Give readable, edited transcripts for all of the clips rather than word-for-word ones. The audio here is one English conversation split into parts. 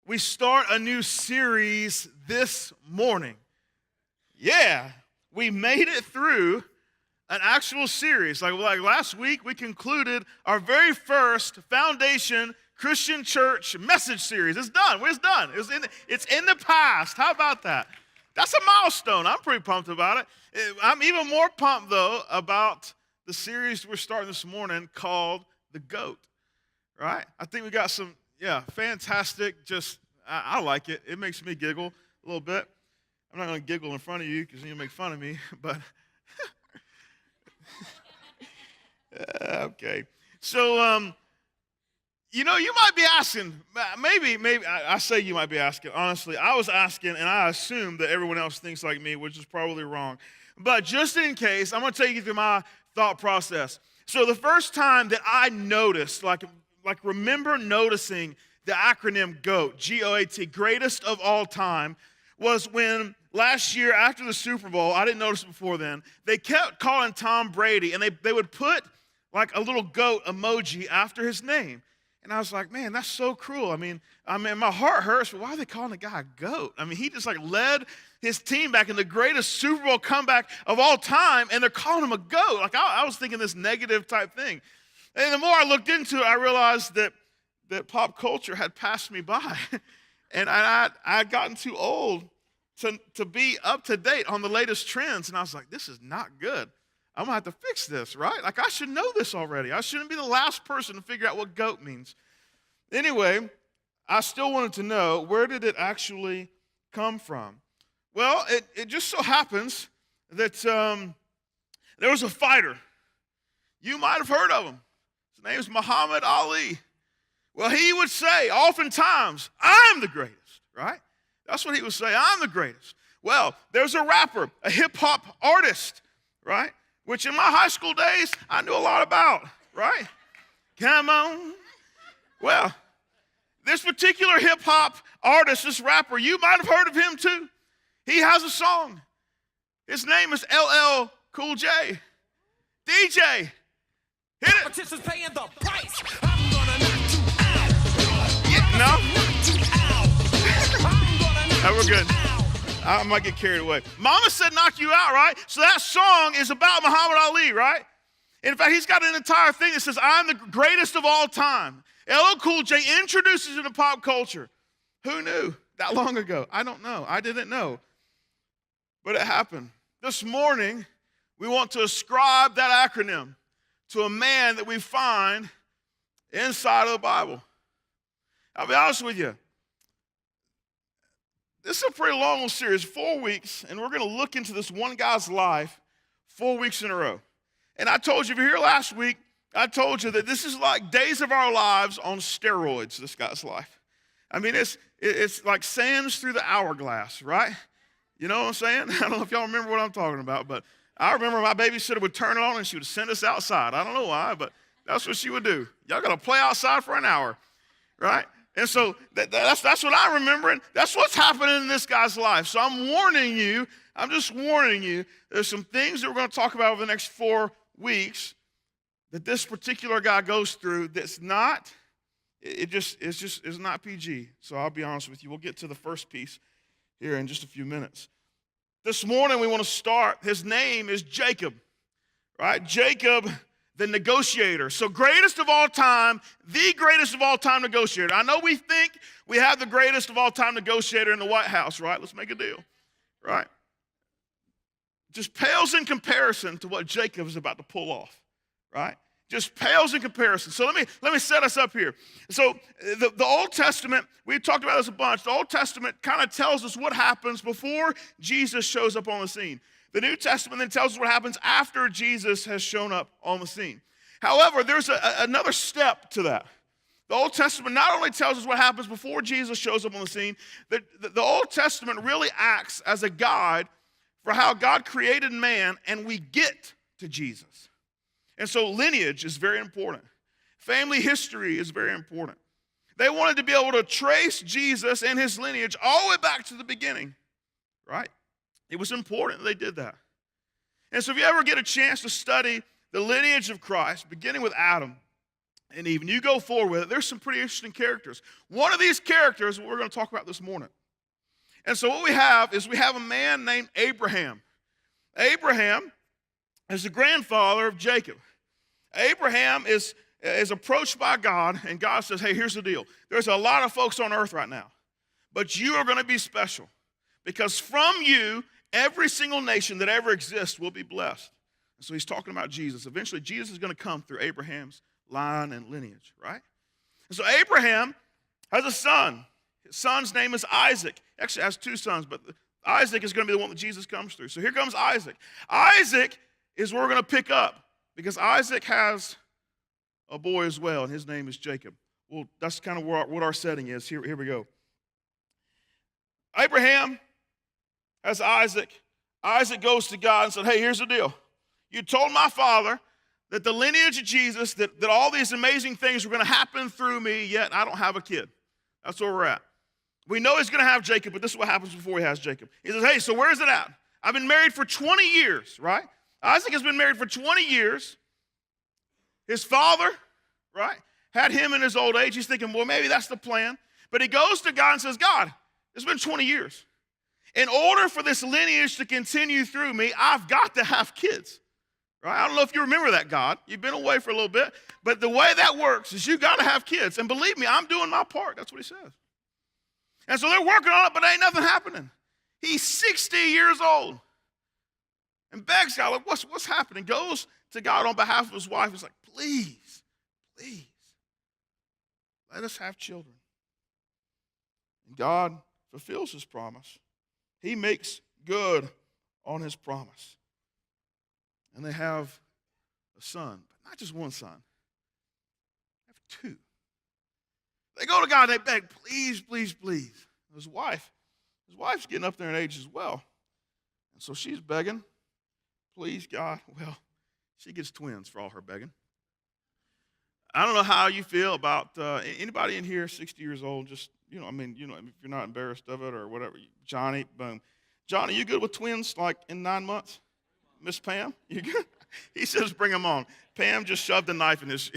we start a new series this morning. Yeah, we made it through an actual series. Like last week, we concluded our very first Foundation Christian Church message series. It's done. It's done. It's in the past. How about that? That's a milestone. I'm pretty pumped about it. I'm even more pumped, though, about the series we're starting this morning called The GOAT, right? I think we got some, fantastic, I like it. It makes me giggle a little bit. I'm not going to giggle in front of you because you'll make fun of me, but okay. So, you might be asking, maybe, I say you might be asking. Honestly, I was asking, and I assume that everyone else thinks like me, which is probably wrong. But just in case, I'm going to take you through my thought process. So the first time that I noticed, remember noticing the acronym GOAT, G-O-A-T, greatest of all time, was when last year after the Super Bowl, I didn't notice it before then, they kept calling Tom Brady, and they would put like a little goat emoji after his name. And I was like, man, that's so cruel. I mean, my heart hurts, but why are they calling the guy a GOAT? I mean, he just led his team back in the greatest Super Bowl comeback of all time, and they're calling him a GOAT. I was thinking this negative type thing. And the more I looked into it, I realized that pop culture had passed me by. And I had gotten too old to be up to date on the latest trends. And I was like, this is not good. I'm going to have to fix this, right? I should know this already. I shouldn't be the last person to figure out what GOAT means. Anyway, I still wanted to know, where did it actually come from? Well, it just so happens that there was a fighter. You might have heard of him. His name is Muhammad Ali. Well, he would say oftentimes, I'm the greatest, right? That's what he would say, I'm the greatest. Well, there's a rapper, a hip-hop artist, right? Which in my high school days, I knew a lot about, right? Come on. Well, this particular hip-hop artist, this rapper, you might have heard of him too. He has a song. His name is LL Cool J. DJ, hit it. Competition's paying the price. I'm gonna knock you out. Yeah, no? I'm gonna knock We're good. I might get carried away. Mama said knock you out, right? So that song is about Muhammad Ali, right? In fact, he's got an entire thing that says, I'm the greatest of all time. LL Cool J introduces it to pop culture. Who knew that long ago? I don't know. I didn't know. But it happened. This morning, we want to ascribe that acronym to a man that we find inside of the Bible. I'll be honest with you. This is a pretty long series, 4 weeks, and we're going to look into this one guy's life 4 weeks in a row. And I told you, if you're here last week, I told you that this is like days of our lives on steroids, this guy's life. I mean, it's like sands through the hourglass, right? You know what I'm saying? I don't know if y'all remember what I'm talking about, but I remember my babysitter would turn it on and she would send us outside. I don't know why, but that's what she would do. Y'all got to play outside for an hour, right? And so that's what I'm remembering. That's what's happening in this guy's life. So I'm just warning you, there's some things that we're going to talk about over the next 4 weeks that this particular guy goes through that's not, it's not PG. So I'll be honest with you. We'll get to the first piece here in just a few minutes. This morning we want to start, his name is Jacob, right? Jacob, the negotiator. So greatest of all time, the greatest of all time negotiator. I know we think we have the greatest of all time negotiator in the White House, right? Let's make a deal, right? Just pales in comparison to what Jacob is about to pull off, right? Just pales in comparison. So let me set us up here. So the Old Testament, we talked about this a bunch. The Old Testament kind of tells us what happens before Jesus shows up on the scene. The New Testament then tells us what happens after Jesus has shown up on the scene. However, there's another step to that. The Old Testament not only tells us what happens before Jesus shows up on the scene, the Old Testament really acts as a guide for how God created man and we get to Jesus. And so lineage is very important. Family history is very important. They wanted to be able to trace Jesus and his lineage all the way back to the beginning, right? It was important that they did that. And so if you ever get a chance to study the lineage of Christ, beginning with Adam, and Eve. And you go forward with it, there's some pretty interesting characters. One of these characters we're going to talk about this morning. And so what we have is we have a man named Abraham. Abraham is the grandfather of Jacob. Abraham is approached by God, and God says, hey, here's the deal. There's a lot of folks on earth right now, but you are going to be special because from you, every single nation that ever exists will be blessed. And so he's talking about Jesus. Eventually, Jesus is going to come through Abraham's line and lineage, right? And so Abraham has a son. His son's name is Isaac. Actually, has two sons, but Isaac is going to be the one that Jesus comes through. So here comes Isaac. Isaac is where we're going to pick up because Isaac has a boy as well, and his name is Jacob. Well, that's kind of what our setting is. Here we go. Abraham has Isaac. Isaac goes to God and said, hey, here's the deal. You told my father that the lineage of Jesus, that all these amazing things were going to happen through me, yet I don't have a kid. That's where we're at. We know he's going to have Jacob, but this is what happens before he has Jacob. He says, hey, so where's it at? I've been married for 20 years, right? Isaac has been married for 20 years. His father, right, had him in his old age. He's thinking, well, maybe that's the plan. But he goes to God and says, God, it's been 20 years. In order for this lineage to continue through me, I've got to have kids. Right? I don't know if you remember that, God. You've been away for a little bit. But the way that works is you got to have kids. And believe me, I'm doing my part. That's what he says. And so they're working on it, but ain't nothing happening. He's 60 years old. And begs God, like, what's happening? Goes to God on behalf of his wife. He's like, please, let us have children. And God fulfills his promise. He makes good on his promise. And they have a son, but not just one son. They have two. They go to God and they beg, please. His wife's getting up there in age as well. And so she's begging, please, God. Well, she gets twins for all her begging. I don't know how you feel about anybody in here 60 years old, just, if you're not embarrassed of it or whatever. Johnny, boom. Johnny, you good with twins like in 9 months? Miss Pam, you good? He says, bring them on. Pam just shoved a knife in his.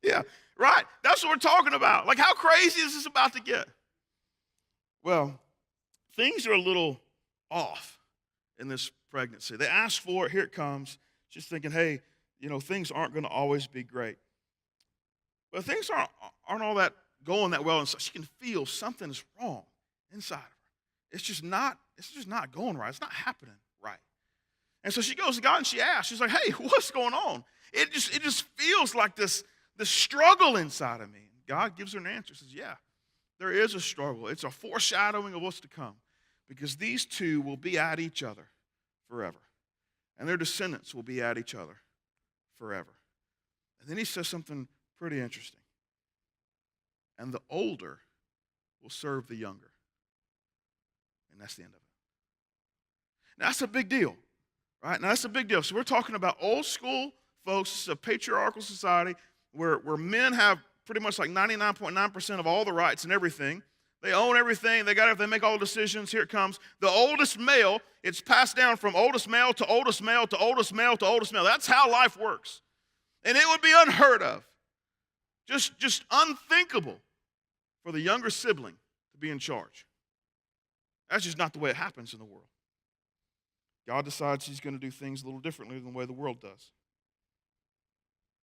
Yeah, right? That's what we're talking about. Like, how crazy is this about to get? Well, things are a little off in this pregnancy. They asked for it. Here it comes. She's thinking, hey, things aren't going to always be great. But things aren't all that going that well. And so she can feel something is wrong inside of her. It's just not going right. It's not happening right. And so she goes to God and she asks. She's like, hey, what's going on? It just feels like this struggle inside of me. God gives her an answer. Says, yeah, there is a struggle. It's a foreshadowing of what's to come because these two will be at each other forever. And their descendants will be at each other forever. And then he says something pretty interesting. And the older will serve the younger. And that's the end of it. Now, that's a big deal, right? Now, that's a big deal. So we're talking about old school folks. This is a patriarchal society where men have pretty much like 99.9% of all the rights and everything. They own everything. They make all the decisions. Here it comes. The oldest male, it's passed down from oldest male to oldest male to oldest male to oldest male. That's how life works. And it would be unheard of, just unthinkable for the younger sibling to be in charge. That's just not the way it happens in the world. God decides he's going to do things a little differently than the way the world does.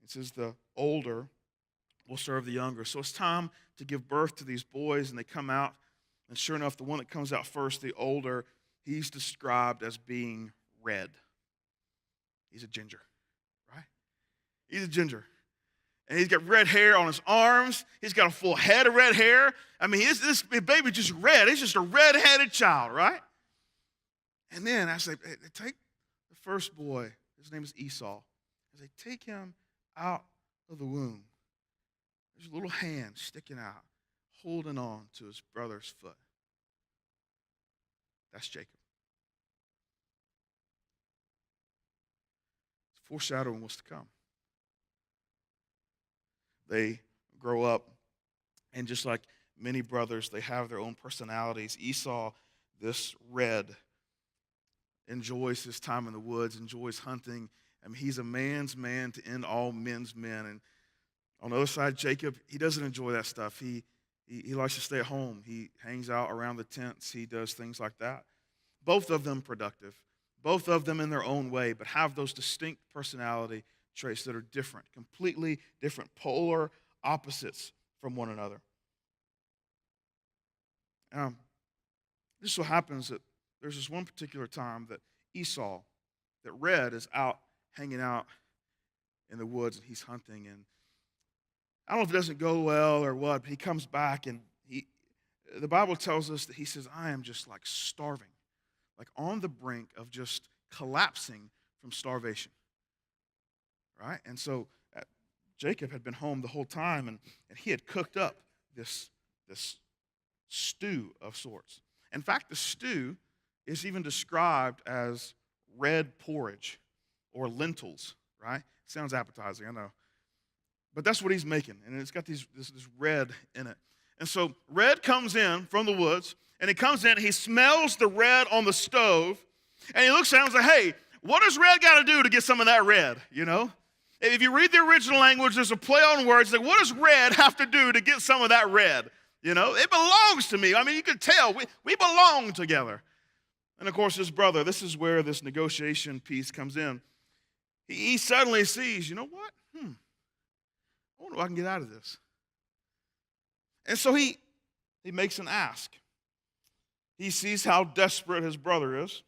It says the older will serve the younger. So it's time to give birth to these boys, and they come out. And sure enough, the one that comes out first, the older, he's described as being red. He's a ginger, right? He's a ginger. And he's got red hair on his arms. He's got a full head of red hair. I mean, this baby just red. He's just a red-headed child, right? And then I say, hey, take the first boy. His name is Esau. As they take him out of the womb, there's a little hand sticking out, holding on to his brother's foot. That's Jacob. It's foreshadowing what's to come. They grow up, and just like many brothers, they have their own personalities. Esau, this red, enjoys his time in the woods, enjoys hunting I mean, he's a man's man to end all men's men. And on the other side, Jacob, he doesn't enjoy that stuff. He likes to stay at home. He hangs out around the tents. He does things like that. Both of them productive. Both of them in their own way, but have those distinct personality traits that are different, completely different, polar opposites from one another. This so happens that there's this one particular time that Esau, that Red is out hanging out in the woods and he's hunting. And I don't know if it doesn't go well or what, but he comes back and the Bible tells us that he says, I am just like starving, like on the brink of just collapsing from starvation. Right? And so Jacob had been home the whole time and he had cooked up this stew of sorts. In fact, the stew is even described as red porridge or lentils, right? Sounds appetizing, I know. But that's what he's making, and it's got this red in it. And so Red comes in from the woods, and he comes in, he smells the red on the stove, and he looks at him and says, hey, what does Red got to do to get some of that red, you know? If you read the original language, there's a play on words, like what does Red have to do to get some of that red? You know, it belongs to me. I mean, you could tell, we belong together. And of course, his brother, this is where this negotiation piece comes in. He suddenly sees, you know what? I wonder if I can get out of this. And so he makes an ask. He sees how desperate his brother is.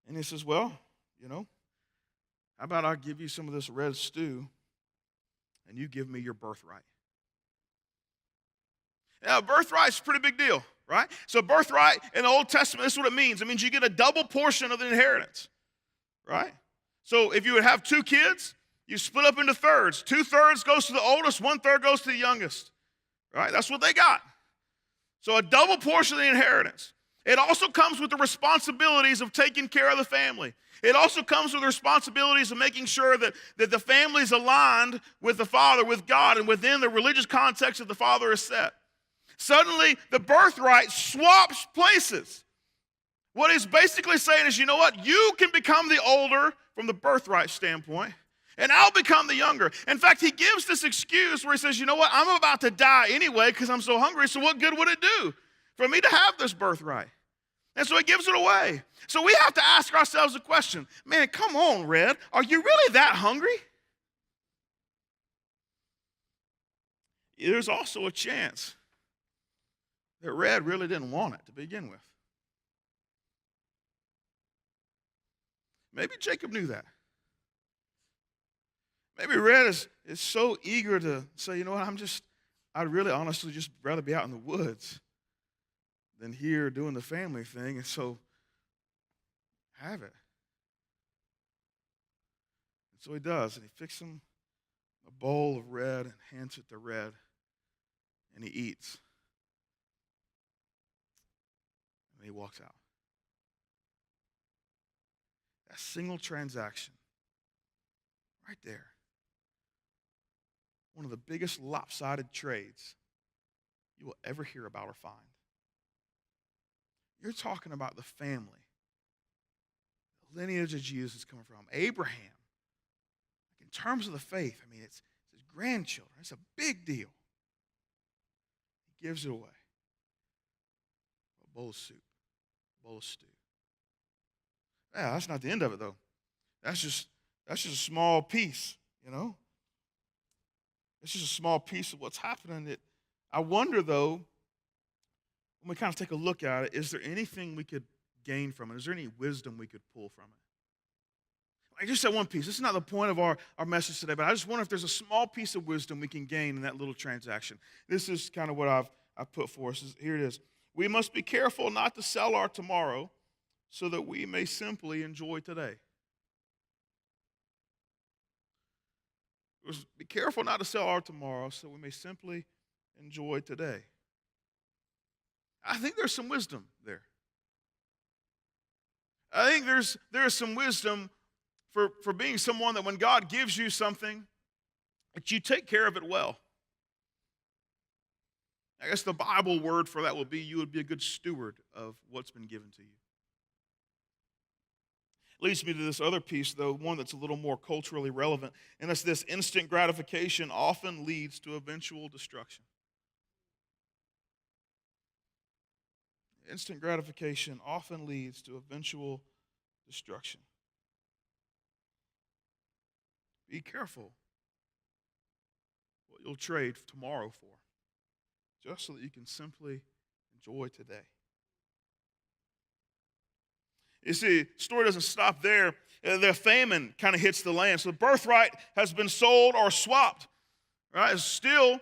And he says, well, you know, how about I give you some of this red stew and you give me your birthright? Now, birthright's a pretty big deal, right? So birthright in the Old Testament, this is what it means. It means you get a double portion of the inheritance, right? So if you would have 2 kids, you split up into thirds. 2/3 goes to the oldest, 1/3 goes to the youngest, right? That's what they got. So a double portion of the inheritance. It also comes with the responsibilities of taking care of the family. It also comes with the responsibilities of making sure that the family is aligned with the Father, with God, and within the religious context that the Father has set. Suddenly, the birthright swaps places. What he's basically saying is, you know what? You can become the older from the birthright standpoint, and I'll become the younger. In fact, he gives this excuse where he says, you know what? I'm about to die anyway because I'm so hungry, so what good would it do for me to have this birthright? And so he gives it away. So we have to ask ourselves a question. Man, come on, Red. Are you really that hungry? There's also a chance that Red really didn't want it to begin with. Maybe Jacob knew that. Maybe Red is so eager to say, you know what, I'd really honestly just rather be out in the woods than here doing the family thing, and so have it. And so he does, and he fixes him a bowl of red and hands it to Red, and he eats. And he walks out. That single transaction, right there, one of the biggest lopsided trades you will ever hear about or find. You're talking about the family, the lineage of Jesus is coming from, Abraham. In terms of the faith, I mean, it's his grandchildren. It's a big deal. He gives it away. A bowl of soup, a bowl of stew. Yeah, that's not the end of it, though. That's just a small piece, you know. It's just a small piece of what's happening. I wonder, though, when we kind of take a look at it, is there anything we could gain from it? Is there any wisdom we could pull from it? I just said one piece. This is not the point of our message today, but I just wonder if there's a small piece of wisdom we can gain in that little transaction. This is kind of what I've put for us. Here it is. We must be careful not to sell our tomorrow so that we may simply enjoy today. Be careful not to sell our tomorrow so we may simply enjoy today. I think there's some wisdom there. I think there's some wisdom for being someone that when God gives you something, that you take care of it well. I guess the Bible word for that will be you would be a good steward of what's been given to you. Leads me to this other piece, though, one that's a little more culturally relevant, and that's this: instant gratification often leads to eventual destruction. Instant gratification often leads to eventual destruction. Be careful what you'll trade tomorrow for, just so that you can simply enjoy today. You see, the story doesn't stop there. The famine kind of hits the land. So the birthright has been sold or swapped. Right? It's still,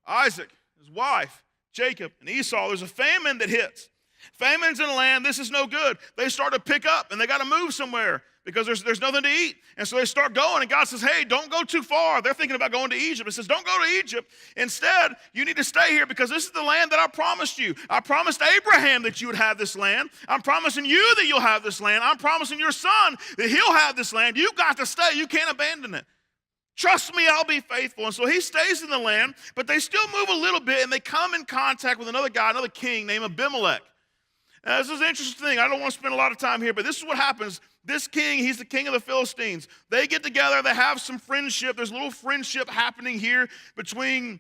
Isaac, his wife, Jacob, and Esau. There's a famine that hits. Famine's in the land. This is no good. They start to pick up, and they got to move somewhere because there's nothing to eat. And so they start going, and God says, hey, don't go too far. They're thinking about going to Egypt. He says, don't go to Egypt. Instead, you need to stay here because this is the land that I promised you. I promised Abraham that you would have this land. I'm promising you that you'll have this land. I'm promising your son that he'll have this land. You've got to stay. You can't abandon it. Trust me, I'll be faithful. And so he stays in the land, but they still move a little bit, and they come in contact with another guy, another king named Abimelech. Now, this is an interesting thing. I don't want to spend a lot of time here, but this is what happens. This king, he's the king of the Philistines. They get together. They have some friendship. There's a little friendship happening here between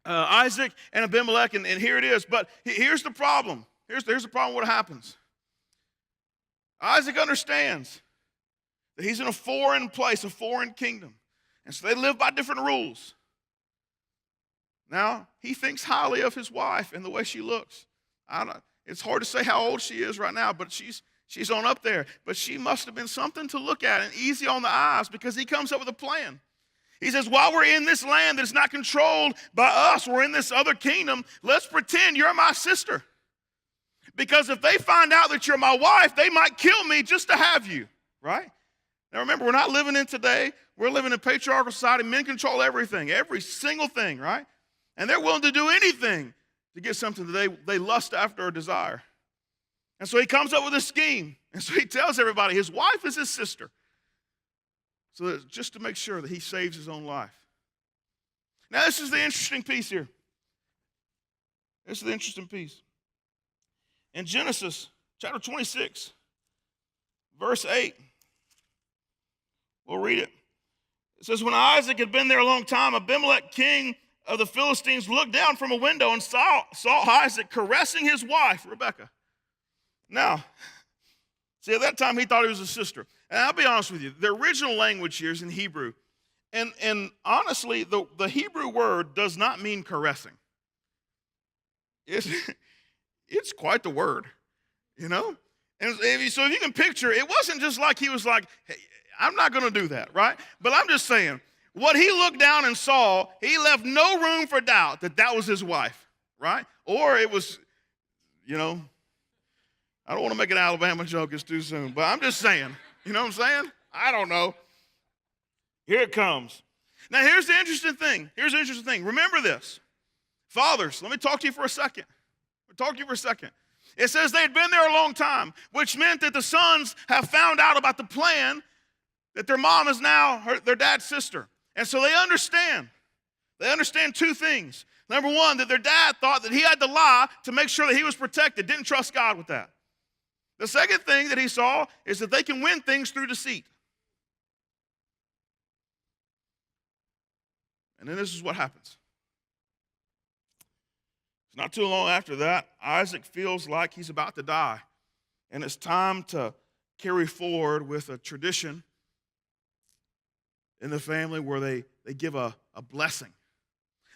Isaac and Abimelech, and here it is. But here's the problem. Here's the problem what happens. Isaac understands that he's in a foreign place, a foreign kingdom. And so they live by different rules. Now, he thinks highly of his wife and the way she looks. It's hard to say how old she is right now, but she's on up there. But she must have been something to look at and easy on the eyes, because he comes up with a plan. He says, while we're in this land that's not controlled by us, we're in this other kingdom, let's pretend you're my sister. Because if they find out that you're my wife, they might kill me just to have you, right? Now remember, we're not living in today. We're living in a patriarchal society. Men control everything, every single thing, right? And they're willing to do anything to get something that they lust after or desire. And so he comes up with a scheme. And so he tells everybody his wife is his sister. So that just to make sure that he saves his own life. Now this is the interesting piece here. This is the interesting piece. In Genesis chapter 26, verse 8, we'll read it. It says, when Isaac had been there a long time, Abimelech, king of the Philistines, looked down from a window and saw Isaac caressing his wife, Rebekah. Now, see, at that time he thought he was a sister. And I'll be honest with you, the original language here is in Hebrew. And honestly, the Hebrew word does not mean caressing. It's quite the word, And so if you can picture, it wasn't just like he was like, hey, I'm not going to do that, right? But I'm just saying, what he looked down and saw, he left no room for doubt that that was his wife, right? Or it was, I don't want to make an Alabama joke, it's too soon, but I'm just saying, you know what I'm saying? I don't know. Here it comes. Now, here's the interesting thing. Remember this. Fathers, let me talk to you for a second. It says they had been there a long time, which meant that the sons have found out about the plan that their mom is now their dad's sister. And so they understand. They understand two things. Number one, that their dad thought that he had to lie to make sure that he was protected, didn't trust God with that. The second thing that he saw is that they can win things through deceit. And then this is what happens. It's not too long after that, Isaac feels like he's about to die. And it's time to carry forward with a tradition in the family where they give a blessing.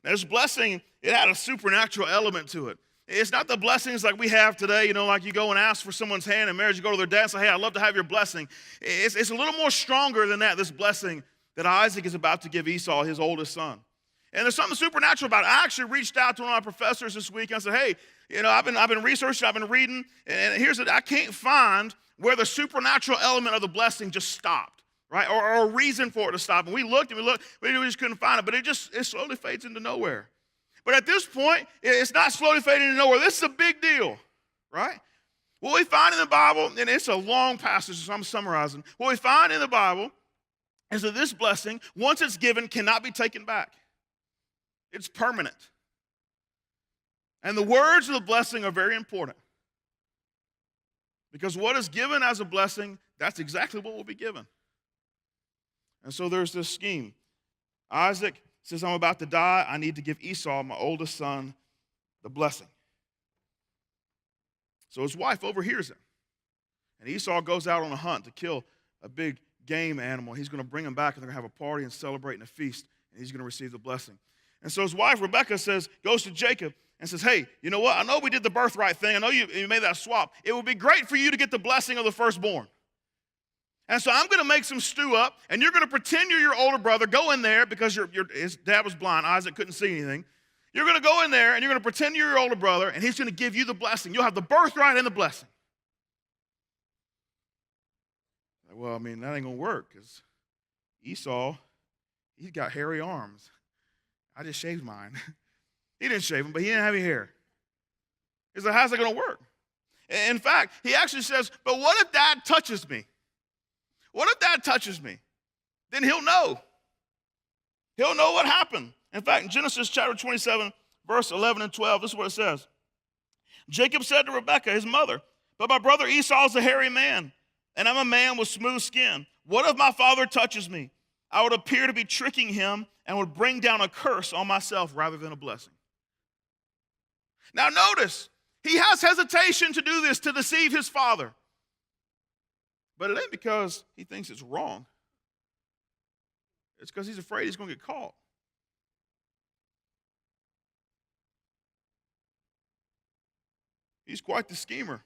Now, this blessing, it had a supernatural element to it. It's not the blessings like we have today, like you go and ask for someone's hand in marriage, you go to their dad and say, hey, I'd love to have your blessing. It's a little more stronger than that, this blessing that Isaac is about to give Esau, his oldest son. And there's something supernatural about it. I actually reached out to one of my professors this week and I said, hey, I've been researching, I've been reading, and here's it. I can't find where the supernatural element of the blessing just stopped. Right, or a reason for it to stop. And we looked, we just couldn't find it. But it slowly fades into nowhere. But at this point, it's not slowly fading into nowhere. This is a big deal, right? What we find in the Bible, and it's a long passage, so I'm summarizing. What we find in the Bible is that this blessing, once it's given, cannot be taken back. It's permanent. And the words of the blessing are very important. Because what is given as a blessing, that's exactly what will be given. And so there's this scheme. Isaac says, I'm about to die. I need to give Esau, my oldest son, the blessing. So his wife overhears him. And Esau goes out on a hunt to kill a big game animal. He's going to bring him back, and they're going to have a party and celebrate and a feast, and he's going to receive the blessing. And so his wife, Rebekah, goes to Jacob and says, hey, you know what? I know we did the birthright thing. I know you made that swap. It would be great for you to get the blessing of the firstborn. And so I'm going to make some stew up, and you're going to pretend you're your older brother. Go in there because his dad was blind. Isaac couldn't see anything. You're going to go in there, and you're going to pretend you're your older brother, and he's going to give you the blessing. You'll have the birthright and the blessing. Well, I mean, that ain't going to work because Esau, he's got hairy arms. I just shaved mine. He didn't shave them, but he didn't have any hair. He's like, how's that going to work? In fact, he actually says, but what if Dad touches me? What if Dad touches me? Then he'll know. He'll know what happened. In fact, in Genesis chapter 27, verse 11 and 12, this is what it says. Jacob said to Rebekah, his mother, but my brother Esau is a hairy man, and I'm a man with smooth skin. What if my father touches me? I would appear to be tricking him and would bring down a curse on myself rather than a blessing. Now notice, he has hesitation to do this, to deceive his father. But it ain't because he thinks it's wrong. It's because he's afraid he's going to get caught. He's quite the schemer.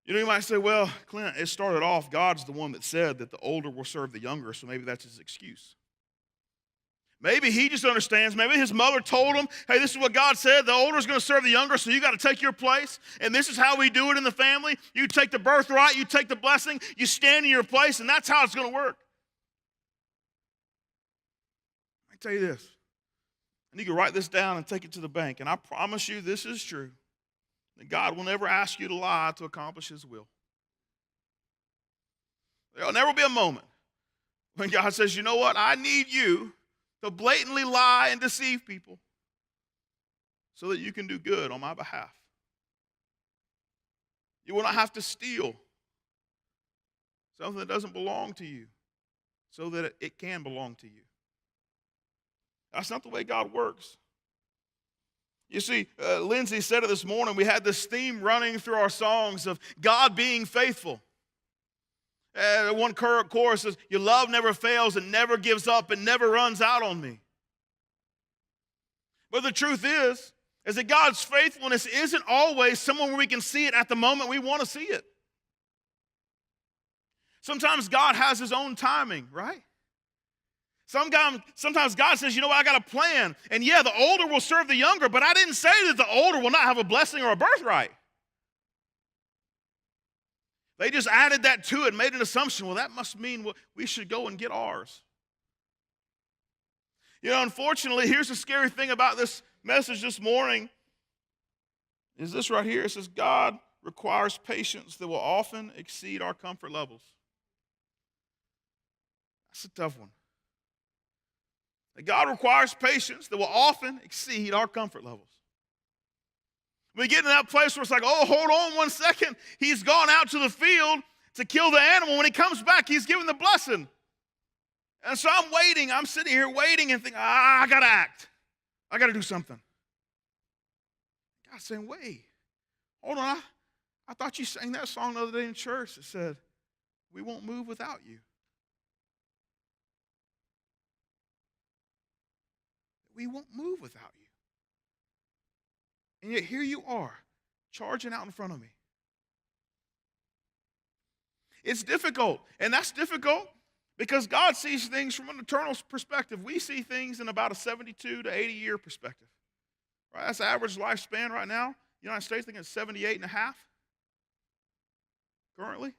You know, you might say, well, Clint, it started off, God's the one that said that the older will serve the younger, so maybe that's his excuse. Maybe he just understands. Maybe his mother told him, hey, this is what God said. The older is going to serve the younger, so you got to take your place. And this is how we do it in the family. You take the birthright, you take the blessing, you stand in your place, and that's how it's going to work. Let me tell you this. And you can write this down and take it to the bank. And I promise you this is true. That God will never ask you to lie to accomplish his will. There will never be a moment when God says, you know what, I need you to blatantly lie and deceive people so that you can do good on my behalf. You will not have to steal something that doesn't belong to you so that it can belong to you. That's not the way God works. You see, Lindsay said it this morning, we had this theme running through our songs of God being faithful. One chorus says, your love never fails and never gives up and never runs out on me. But the truth is that God's faithfulness isn't always somewhere where we can see it at the moment we want to see it. Sometimes God has his own timing, right? Sometimes God says, you know what, I got a plan. And yeah, the older will serve the younger, but I didn't say that the older will not have a blessing or a birthright. They just added that to it, made an assumption. Well, that must mean we should go and get ours. You know, unfortunately, here's the scary thing about this message this morning is this right here. It says, God requires patience that will often exceed our comfort levels. That's a tough one. That God requires patience that will often exceed our comfort levels. We get in that place where it's like, oh, hold on one second. He's gone out to the field to kill the animal. When he comes back, he's given the blessing. And so I'm waiting. I'm sitting here waiting and thinking, I got to act. I got to do something. God's saying, wait, hold on. I thought you sang that song the other day in church that said, we won't move without you. We won't move without you. And yet here you are, charging out in front of me. It's difficult, and that's difficult because God sees things from an eternal perspective. We see things in about a 72 to 80-year perspective. Right? That's the average lifespan right now. United States, I think it's 78 and a half currently.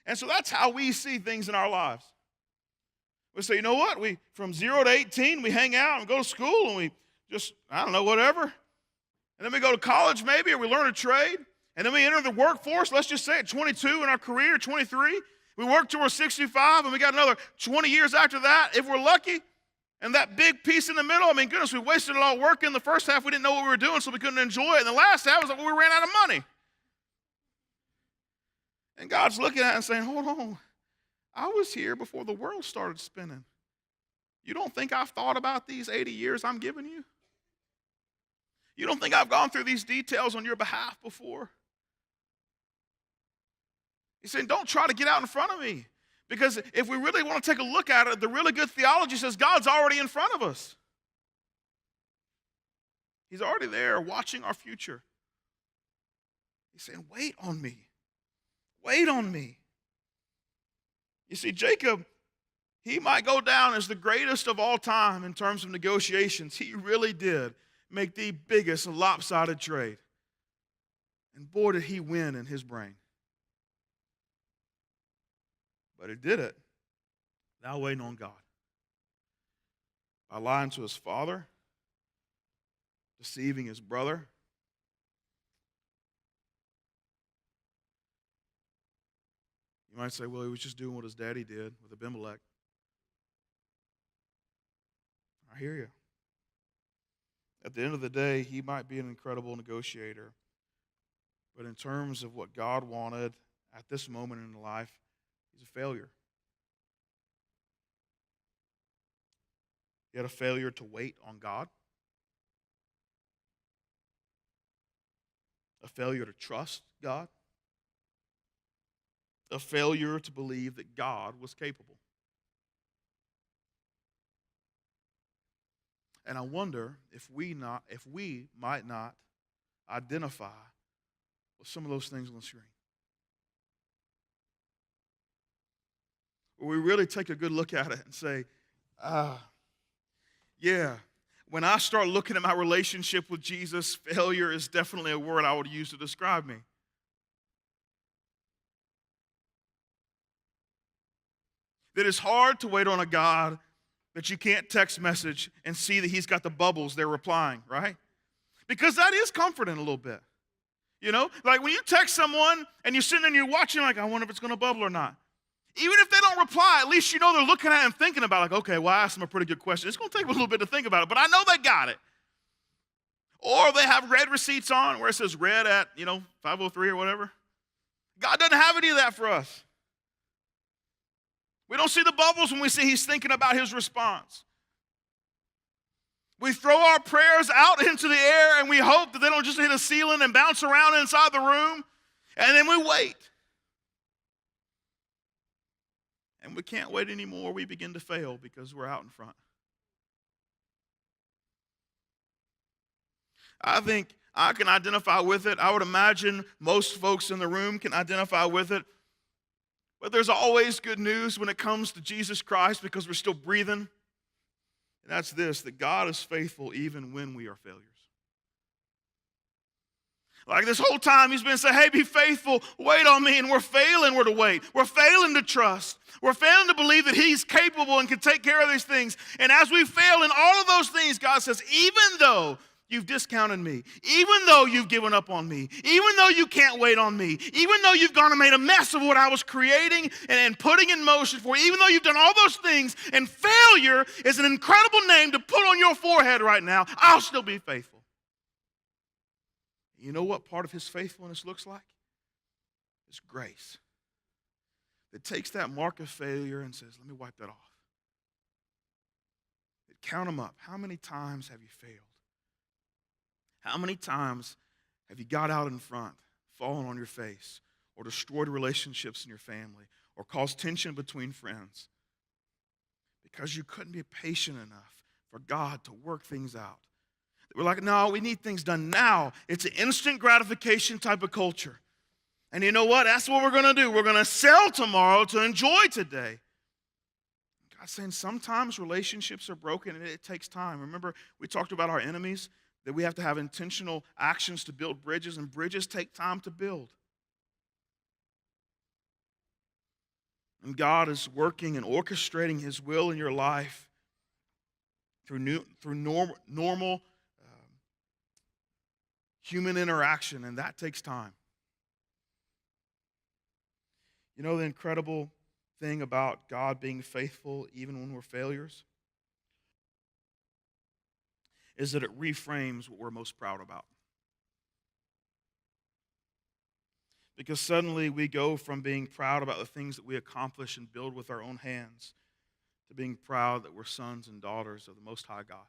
And so that's how we see things in our lives. We say, you know what? We from 0 to 18, we hang out and go to school and we just, I don't know, whatever. And then we go to college maybe, or we learn a trade. And then we enter the workforce, let's just say at 22 in our career, 23. We work till we're 65, and we got another 20 years after that, if we're lucky. And that big piece in the middle, I mean, goodness, we wasted a lot of work in the first half. We didn't know what we were doing, so we couldn't enjoy it. And the last half was like, we ran out of money. And God's looking at it and saying, hold on. I was here before the world started spinning. You don't think I've thought about these 80 years I'm giving you? You don't think I've gone through these details on your behalf before? He's saying, don't try to get out in front of me. Because if we really want to take a look at it, the really good theology says God's already in front of us. He's already there watching our future. He's saying, wait on me. Wait on me. You see, Jacob, he might go down as the greatest of all time in terms of negotiations. He really did make the biggest lopsided trade. And boy, did he win in his brain. But he did it without waiting on God. By lying to his father, deceiving his brother. You might say, well, he was just doing what his daddy did with Abimelech. I hear you. At the end of the day, he might be an incredible negotiator. But in terms of what God wanted at this moment in life, he's a failure. He had a failure to wait on God. A failure to trust God. A failure to believe that God was capable. And I wonder if we might not identify with some of those things on the screen. Or we really take a good look at it and say, yeah, when I start looking at my relationship with Jesus, failure is definitely a word I would use to describe me. That it's hard to wait on a God that you can't text message and see that he's got the bubbles they're replying, right? Because that is comforting a little bit. You know, like when you text someone and you're sitting there and you're watching, like, I wonder if it's going to bubble or not. Even if they don't reply, at least you know they're looking at it and thinking about it, like, okay, well, I asked them a pretty good question. It's going to take a little bit to think about it, but I know they got it. Or they have red receipts on where it says red at, 503 or whatever. God doesn't have any of that for us. We don't see the bubbles when we see he's thinking about his response. We throw our prayers out into the air and we hope that they don't just hit a ceiling and bounce around inside the room. And then we wait. And we can't wait anymore. We begin to fail because we're out in front. I think I can identify with it. I would imagine most folks in the room can identify with it. But there's always good news when it comes to Jesus Christ because we're still breathing. And that's this, that God is faithful even when we are failures. Like this whole time he's been saying, hey, be faithful, wait on me, and we're failing to wait. We're failing to trust. We're failing to believe that he's capable and can take care of these things. And as we fail in all of those things, God says, even though you've discounted me, even though you've given up on me, even though you can't wait on me, even though you've gone and made a mess of what I was creating and putting in motion for, even though you've done all those things, and failure is an incredible name to put on your forehead right now, I'll still be faithful. You know what part of his faithfulness looks like? It's grace. That takes that mark of failure and says, let me wipe that off. Count them up. How many times have you failed? How many times have you got out in front, fallen on your face, or destroyed relationships in your family, or caused tension between friends because you couldn't be patient enough for God to work things out? We're like, no, we need things done now. It's an instant gratification type of culture. And you know what? That's what we're going to do. We're going to sell tomorrow to enjoy today. God's saying sometimes relationships are broken and it takes time. Remember, we talked about our enemies, that we have to have intentional actions to build bridges, and bridges take time to build. And God is working and orchestrating his will in your life through normal human interaction, and that takes time. You know the incredible thing about God being faithful even when we're failures? is that it reframes what we're most proud about. Because suddenly we go from being proud about the things that we accomplish and build with our own hands to being proud that we're sons and daughters of the Most High God.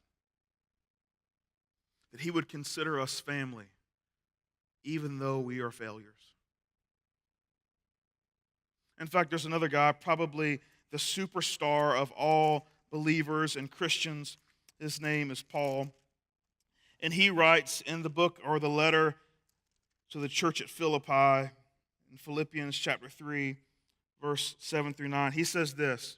That He would consider us family, even though we are failures. In fact, there's another guy, probably the superstar of all believers and Christians. His name is Paul. And he writes in the book or the letter to the church at Philippi, in Philippians chapter 3, verse 7 through 9, he says this,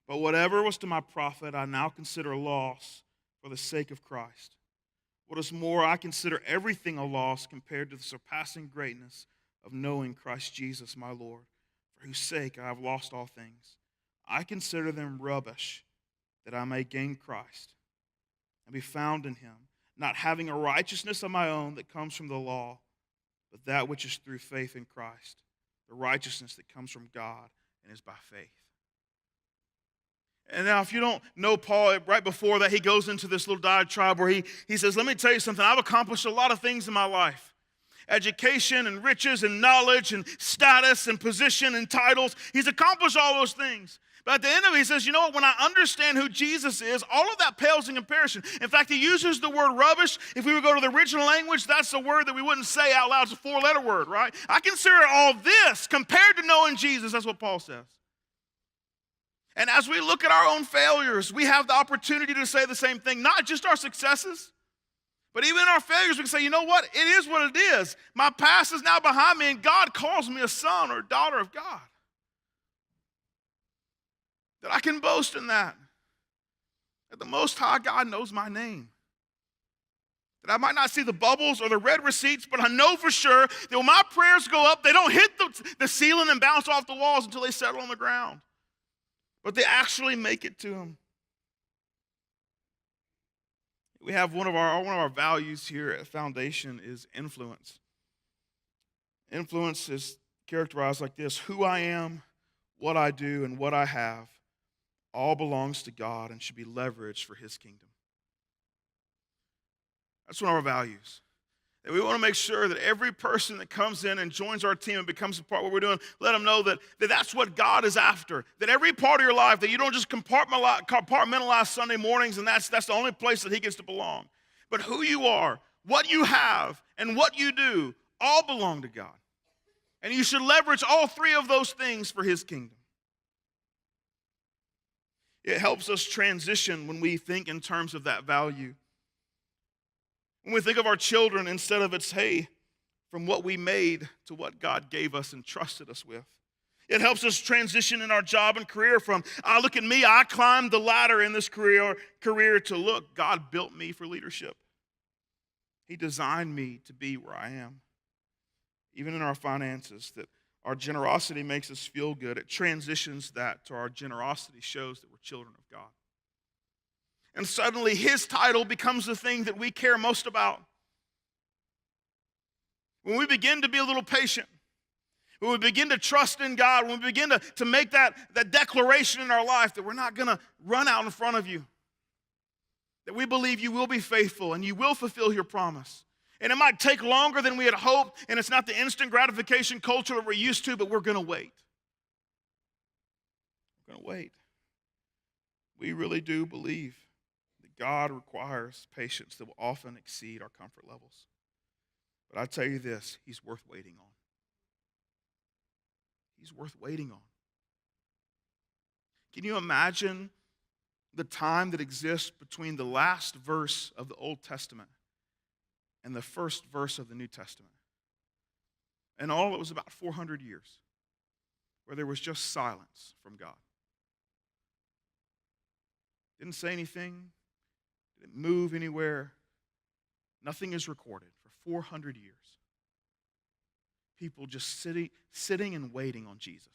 "But whatever was to my profit, I now consider loss for the sake of Christ. What is more, I consider everything a loss compared to the surpassing greatness of knowing Christ Jesus my Lord, for whose sake I have lost all things. I consider them rubbish, that I may gain Christ and be found in Him, not having a righteousness of my own that comes from the law, but that which is through faith in Christ, the righteousness that comes from God and is by faith." And now if you don't know Paul, right before that, he goes into this little diatribe where he says, let me tell you something, I've accomplished a lot of things in my life. Education and riches and knowledge and status and position and titles. He's accomplished all those things. But at the end of it, he says, you know what, when I understand who Jesus is, all of that pales in comparison. In fact, he uses the word rubbish. If we would go to the original language, that's a word that we wouldn't say out loud. It's a four-letter word, right? I consider all this compared to knowing Jesus. That's what Paul says. And as we look at our own failures, we have the opportunity to say the same thing, not just our successes, but even in our failures, we can say, you know what, it is what it is. My past is now behind me, and God calls me a son or a daughter of God. That I can boast in that. That the Most High God knows my name. That I might not see the bubbles or the red receipts, but I know for sure that when my prayers go up, they don't hit the ceiling and bounce off the walls until they settle on the ground. But they actually make it to Him. We have one of our values here at Foundation is influence. Influence is characterized like this: who I am, what I do, and what I have all belongs to God and should be leveraged for His kingdom. That's one of our values. And we want to make sure that every person that comes in and joins our team and becomes a part of what we're doing, let them know that that's what God is after. That every part of your life, that you don't just compartmentalize Sunday mornings and that's the only place that He gets to belong. But who you are, what you have, and what you do all belong to God. And you should leverage all three of those things for His kingdom. It helps us transition when we think in terms of that value. When we think of our children, instead of it's, hey, from what we made to what God gave us and trusted us with. It helps us transition in our job and career from, look at me, I climbed the ladder in this career to look, God built me for leadership. He designed me to be where I am. Even in our finances, that our generosity makes us feel good. It transitions that to our generosity shows that we're children of God. And suddenly His title becomes the thing that we care most about. When we begin to be a little patient, when we begin to trust in God, when we begin to make that declaration in our life that we're not going to run out in front of you, that we believe you will be faithful and you will fulfill your promise. And it might take longer than we had hoped, and it's not the instant gratification culture that we're used to, but we're going to wait. We're going to wait. We really do believe that God requires patience that will often exceed our comfort levels. But I tell you this, He's worth waiting on. He's worth waiting on. Can you imagine the time that exists between the last verse of the Old Testament and the first verse of the New Testament? And all it was about 400 years where there was just silence from God. Didn't say anything, didn't move anywhere. Nothing is recorded for 400 years. People just sitting and waiting on Jesus.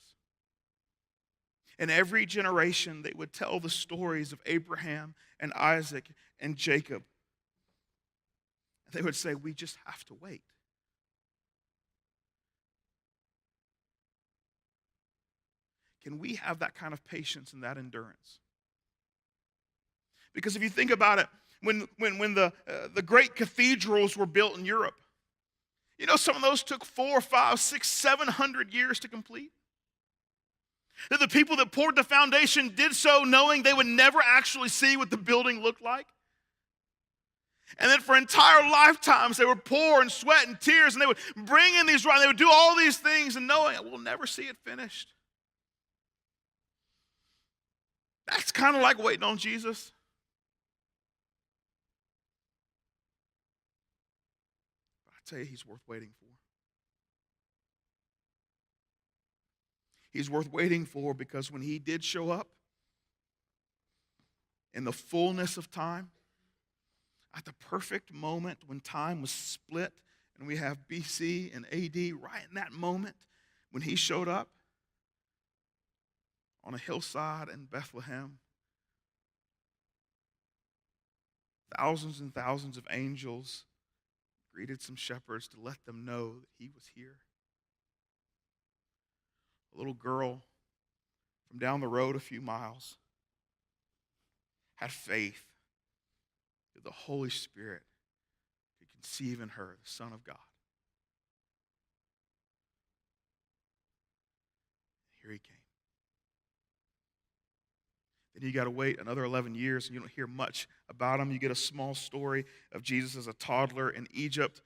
In every generation, they would tell the stories of Abraham and Isaac and Jacob. They would say, we just have to wait. Can we have that kind of patience and that endurance? Because if you think about it, when the great cathedrals were built in Europe. You know, some of those took 4, 5, 6, 700 years to complete. That the people that poured the foundation did so knowing they would never actually see what the building looked like. And then for entire lifetimes, they would pour and sweat and tears, and they would bring in these, they would do all these things and knowing we'll never see it finished. That's kind of like waiting on Jesus. But I tell you, he's worth waiting for. He's worth waiting for because when he did show up in the fullness of time, at the perfect moment when time was split, and we have BC and AD, right in that moment when he showed up on a hillside in Bethlehem, thousands and thousands of angels greeted some shepherds to let them know that he was here. A little girl from down the road a few miles had faith that the Holy Spirit could conceive in her the Son of God. Here he came. Then you got to wait another 11 years and you don't hear much about him. You get a small story of Jesus as a toddler in Egypt.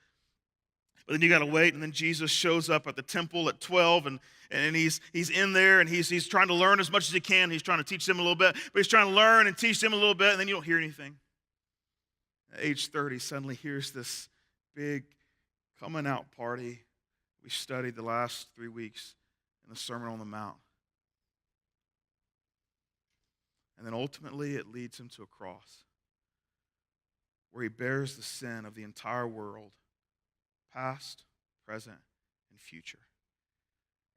But then you got to wait, and then Jesus shows up at the temple at 12, and he's in there, and he's trying to learn as much as he can. He's trying to teach them a little bit, but he's trying to learn and teach them a little bit, and then you don't hear anything. At age 30, suddenly here's this big coming out party we studied the last 3 weeks in the Sermon on the Mount. And then ultimately it leads him to a cross where he bears the sin of the entire world, past, present, and future.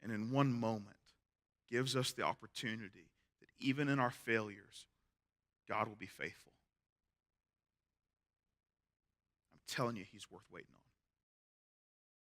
And in one moment gives us the opportunity that even in our failures, God will be faithful. I'm telling you, he's worth waiting on.